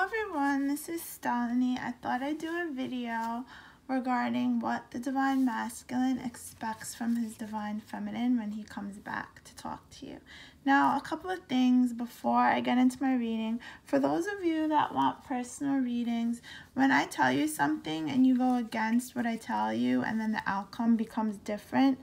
everyone, this is Stelanie. I thought I'd do a video regarding what the Divine Masculine expects from his Divine Feminine when he comes back to talk to you. Now, a couple of things before I get into my reading. For those of you that want personal readings, when I tell you something and you go against what I tell you and then the outcome becomes different,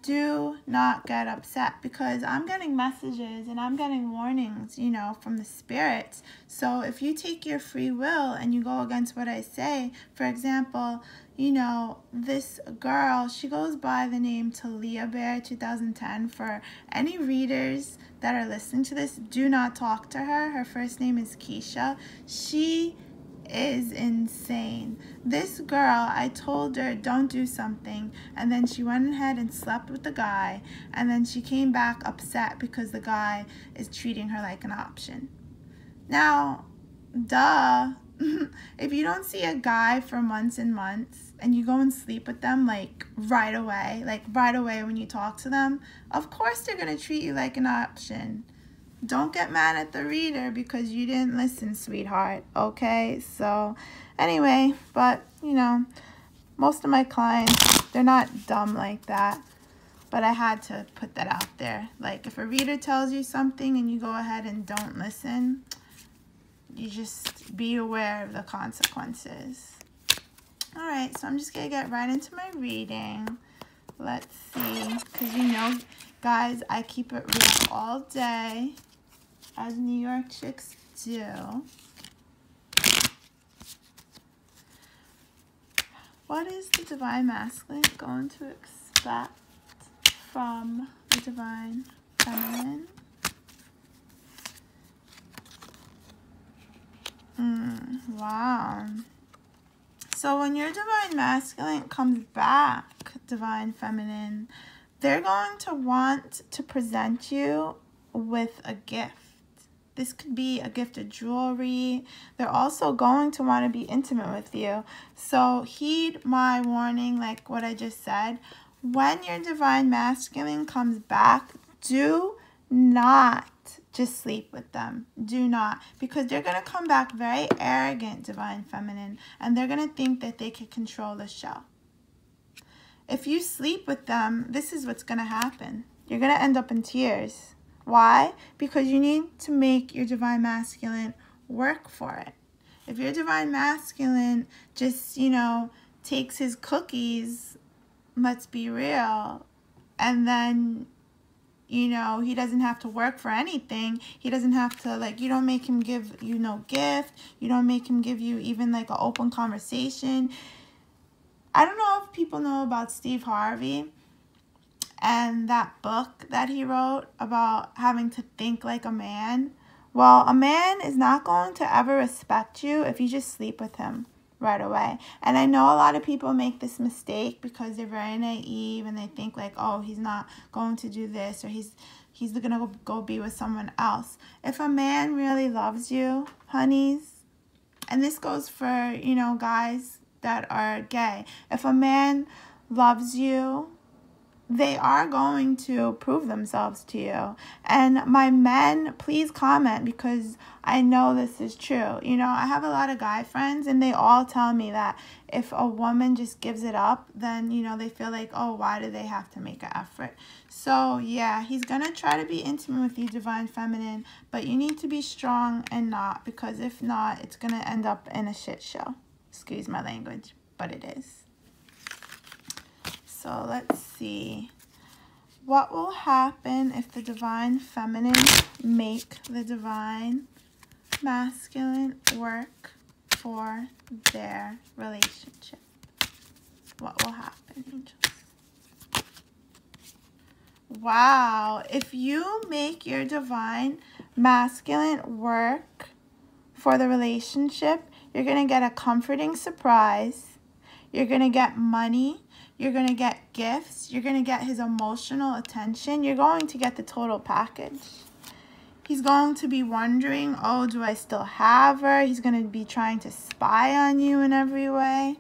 do not get upset, because I'm getting messages and I'm getting warnings, from the spirits. So if you take your free will and you go against what I say, for example, this girl, she goes by the name Talia Bear 2010. For any readers that are listening to this, do not talk to her. Her first name is Keisha. She is insane. This girl, I told her don't do something, and then she went ahead and slept with the guy, and then she came back upset because the guy is treating her like an option. Now, duh, if you don't see a guy for months and months and you go and sleep with them right away when you talk to them, of course they're going to treat you like an option. Don't get mad at the reader because you didn't listen, sweetheart, okay? So, anyway, but, most of my clients, they're not dumb like that. But I had to put that out there. Like, if a reader tells you something and you go ahead and don't listen, you just be aware of the consequences. Alright, so I'm just going to get right into my reading. Let's see, because guys, I keep it real all day, as New York chicks do. What is the Divine Masculine going to expect from the Divine Feminine? Wow. So when your Divine Masculine comes back, Divine Feminine, they're going to want to present you with a gift. This could be a gift of jewelry. They're also going to want to be intimate with you. So heed my warning, like what I just said. When your Divine Masculine comes back, do not just sleep with them. Do not. Because they're going to come back very arrogant, Divine Feminine. And they're going to think that they can control the show. If you sleep with them, this is what's going to happen. You're going to end up in tears. Why? Because you need to make your Divine Masculine work for it. If your Divine Masculine just, takes his cookies, let's be real, and then, he doesn't have to work for anything. He doesn't have to, you don't make him give you no gift. You don't make him give you even, an open conversation. I don't know if people know about Steve Harvey and that book that he wrote about having to think like a man. Well, a man is not going to ever respect you if you just sleep with him right away. And I know a lot of people make this mistake because they're very naive and they think oh, he's not going to do this, or he's going to go be with someone else. If a man really loves you, honeys, and this goes for, guys that are gay. If a man loves you, they are going to prove themselves to you. And my men, please comment, because I know this is true. I have a lot of guy friends, and they all tell me that if a woman just gives it up, then, they feel like, oh, why do they have to make an effort? So, yeah, he's going to try to be intimate with you, Divine Feminine, but you need to be strong and not, because if not, it's going to end up in a shit show. Excuse my language, but it is. So let's see. What will happen if the Divine Feminine make the Divine Masculine work for their relationship? What will happen, angels? Wow. If you make your Divine Masculine work for the relationship, you're going to get a comforting surprise. You're going to get money. You're going to get gifts. You're going to get his emotional attention. You're going to get the total package. He's going to be wondering, oh, do I still have her? He's going to be trying to spy on you in every way.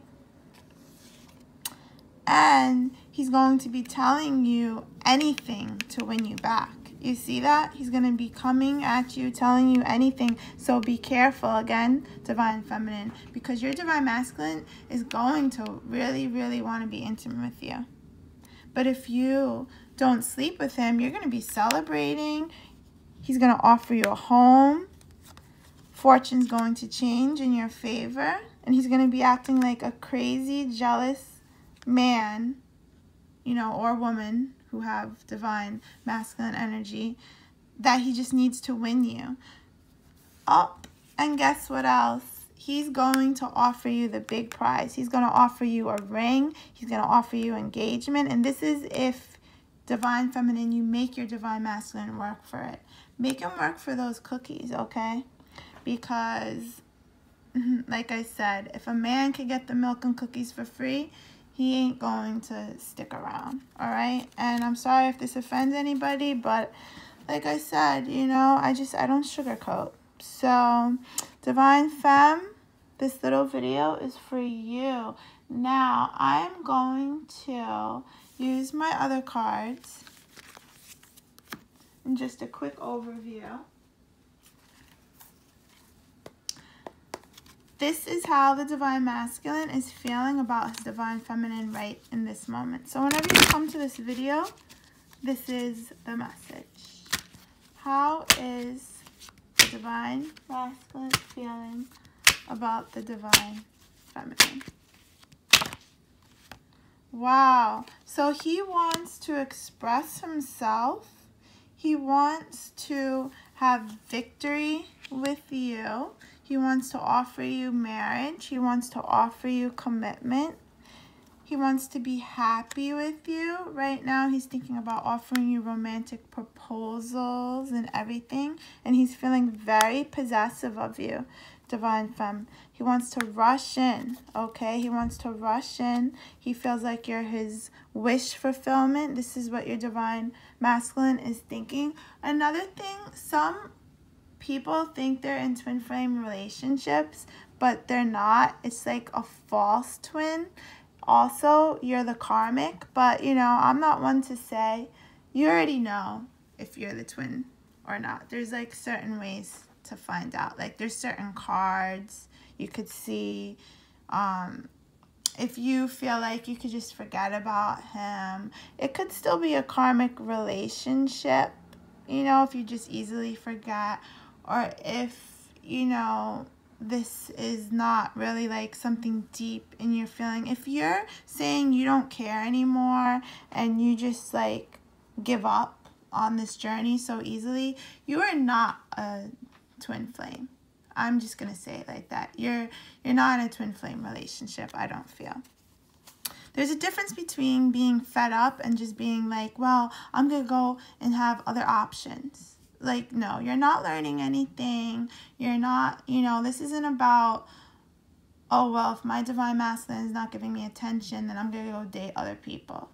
And he's going to be telling you anything to win you back. You see that? He's going to be coming at you, telling you anything. So be careful, again, Divine Feminine, because your Divine Masculine is going to really, really want to be intimate with you. But if you don't sleep with him, you're going to be celebrating. He's going to offer you a home. Fortune's going to change in your favor. And he's going to be acting like a crazy, jealous man, you know, or woman who have Divine Masculine energy, that he just needs to win you. Oh, and guess what else? He's going to offer you the big prize. He's going to offer you a ring. He's going to offer you engagement. And this is if, Divine Feminine, you make your Divine Masculine work for it. Make him work for those cookies, okay? Because, like I said, if a man can get the milk and cookies for free, he ain't going to stick around, all right? And I'm sorry if this offends anybody, but like I said, you know, I don't sugarcoat. So, Divine Femme, this little video is for you. Now, I'm going to use my other cards and just a quick overview. This is how the Divine Masculine is feeling about his Divine Feminine right in this moment. So whenever you come to this video, this is the message. How is the Divine Masculine feeling about the Divine Feminine? Wow. So he wants to express himself. He wants to have victory with you. He wants to offer you marriage. He wants to offer you commitment. He wants to be happy with you. Right now, he's thinking about offering you romantic proposals and everything. And he's feeling very possessive of you, Divine Femme. He wants to rush in, okay? He wants to rush in. He feels like you're his wish fulfillment. This is what your Divine Masculine is thinking. Another thing, some people think they're in twin flame relationships, but they're not. It's like a false twin. Also, you're the karmic, but you know, I'm not one to say. You already know if you're the twin or not. There's like certain ways to find out. Like there's certain cards you could see. If you feel like you could just forget about him, it could still be a karmic relationship, you know, if you just easily forget. Or if, you know, this is not really like something deep in your feeling. If you're saying you don't care anymore and you just like give up on this journey so easily, you are not a twin flame. I'm just going to say it like that. You're not in a twin flame relationship, I don't feel. There's a difference between being fed up and just being like, well, I'm going to go and have other options. Like, no, you're not learning anything. You're not, you know, this isn't about, oh, well, if my Divine Masculine is not giving me attention, then I'm going to go date other people.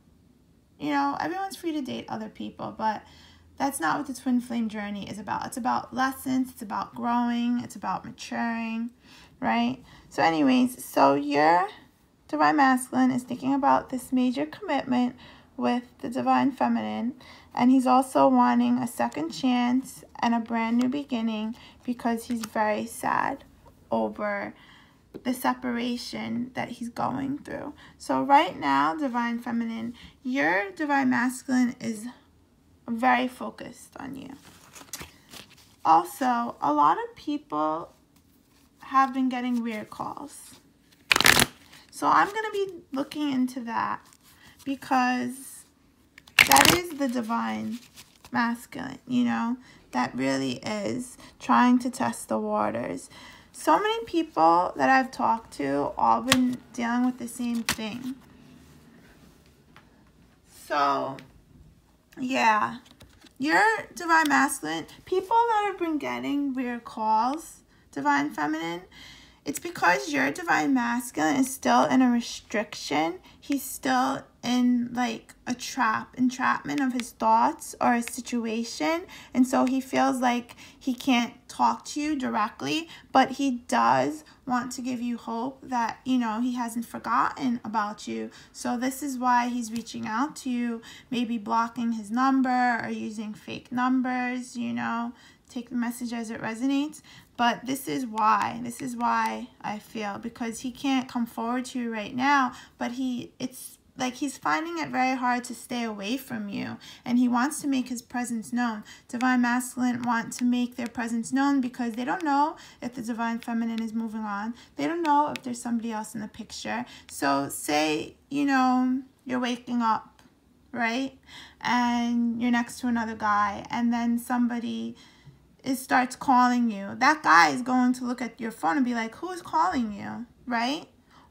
You know, everyone's free to date other people, but that's not what the twin flame journey is about. It's about lessons. It's about growing. It's about maturing, right? So anyways, so your Divine Masculine is thinking about this major commitment with the Divine Feminine, and he's also wanting a second chance and a brand new beginning because he's very sad over the separation that he's going through. So right now, Divine Feminine, your Divine Masculine is very focused on you. Also, a lot of people have been getting weird calls. So I'm going to be looking into that because that is the Divine Masculine, you know, that really is trying to test the waters. So many people that I've talked to all been dealing with the same thing. So, yeah, your Divine Masculine, people that have been getting weird calls, Divine Feminine, It's because your divine masculine is still in a restriction. He's still in like a entrapment of his thoughts or a situation. And so he feels like he can't talk to you directly, but he does want to give you hope that, you know, he hasn't forgotten about you. So this is why he's reaching out to you, maybe blocking his number or using fake numbers, you know. Take the message as it resonates. But this is why I feel, because he can't come forward to you right now, but it's like he's finding it very hard to stay away from you, and he wants to make his presence known. Divine masculine want to make their presence known because they don't know if the divine feminine is moving on. They don't know if there's somebody else in the picture. So say, you know, you're waking up, right? And you're next to another guy, and then somebody starts calling you. That guy is going to look at your phone and be like, who is calling you, right?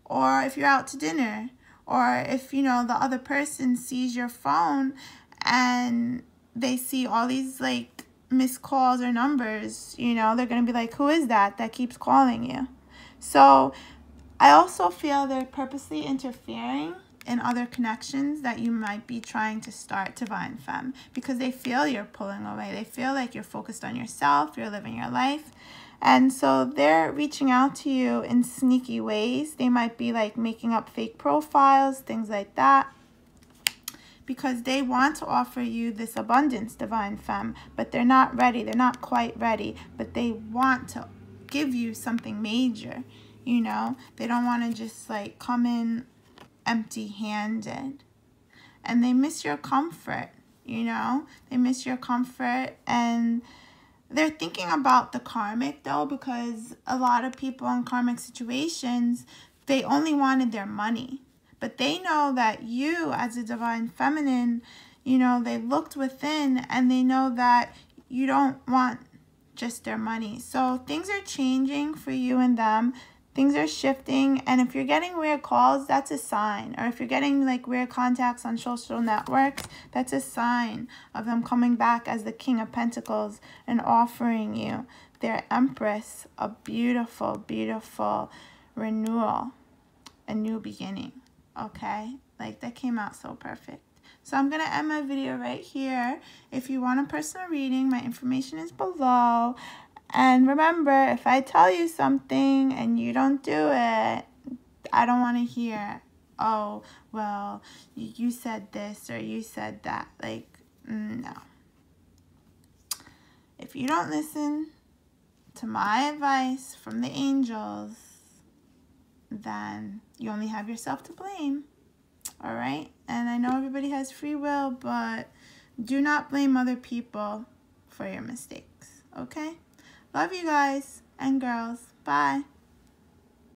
Or if you're out to dinner, or if, you know, the other person sees your phone and they see all these like missed calls or numbers, you know, they're going to be like, who is that keeps calling you? So I also feel they're purposely interfering in other connections that you might be trying to start, Divine Femme, because they feel you're pulling away. They feel like you're focused on yourself, you're living your life. And so they're reaching out to you in sneaky ways. They might be like making up fake profiles, things like that, because they want to offer you this abundance, Divine Femme, but they're not ready. They're not quite ready, but they want to give you something major, you know. They don't want to just like come in empty-handed, and they miss your comfort, you know. They miss your comfort, and they're thinking about the karmic though, because a lot of people in karmic situations, they only wanted their money, but they know that you as a divine feminine, you know, they looked within and they know that you don't want just their money. So things are changing for you and them. Things are shifting, and if you're getting weird calls, that's a sign. Or if you're getting like weird contacts on social networks, that's a sign of them coming back as the King of Pentacles and offering you, their Empress, a beautiful, beautiful renewal, a new beginning, okay? Like, that came out so perfect. So I'm going to end my video right here. If you want a personal reading, my information is below. And remember, if I tell you something and you don't do it, I don't want to hear, oh, well, you said this or you said that. Like, no. If you don't listen to my advice from the angels, then you only have yourself to blame. All right? And I know everybody has free will, but do not blame other people for your mistakes. Okay? Love you guys and girls. Bye.